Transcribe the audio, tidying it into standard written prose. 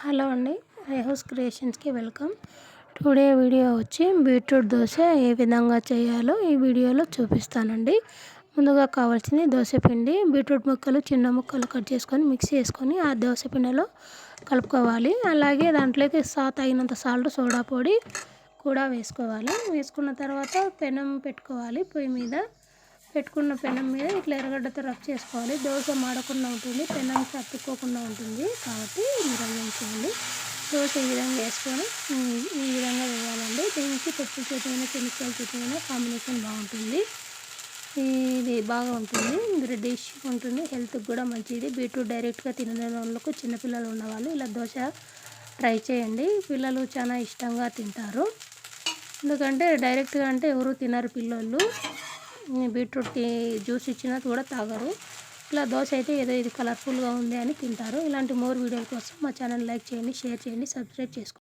Hello అండి, రేహోస్ క్రియేషన్స్కి welcome. Today video వచ్చి beetroot dosa ఏ విధంగా చేయాలో ఈ వీడియోలో చూపిస్తానండి. ముందుగా కావాల్సింది దోశ పిండి. బీట్రూట్ ముక్కలు చిన్న ముక్కలు కట్ చేసుకొని మిక్సీ వేసుకొని ఆ దోశ పిండిలో కలుపుకోవాలి. అలాగే దాంట్లోకి తగినంత సాల్ట్, సోడా పొడి కూడా వేసుకోవాలి. వేసుకున్న తర్వాత పెనం పెట్టుకోవాలి. పొయ్యి మీద పెట్టుకున్న పెనం మీద ఇట్లా ఎర్రగడ్డతో రబ్ చేసుకోవాలి. దోశ మాడకుండా ఉంటుంది, పెనం తట్టుకోకుండా ఉంటుంది, కాబట్టి ఈ విధంగా చేయండి. దోశ ఈ విధంగా వేసుకొని ఈ విధంగా వేయాలండి. దీనికి పప్పు చట్నీ, శనగకాయల చట్నీ కాంబినేషన్ బాగుంటుంది. ఇది బాగా ఉంటుంది, డిష్ ఉంటుంది, హెల్త్కి కూడా మంచిది. బీట్రూట్ డైరెక్ట్గా తినలేని వాళ్ళకు, చిన్నపిల్లలు ఉన్నవాళ్ళు ఇలా దోశ ట్రై చేయండి. పిల్లలు చాలా ఇష్టంగా తింటారు. ఎందుకంటే డైరెక్ట్గా అంటే ఎవరు తినరు పిల్లలు. బీట్రూట్ జ్యూస్ ఇచ్చినా కూడా తాగరు. ఇలా దోశ అయితే ఏదో ఇది కలర్ఫుల్గా ఉంది అని తింటారు. ఇలాంటి మోర్ వీడియోల కోసం మా ఛానల్ లైక్ చేయండి, షేర్ చేయండి, సబ్స్క్రైబ్ చేసుకోండి.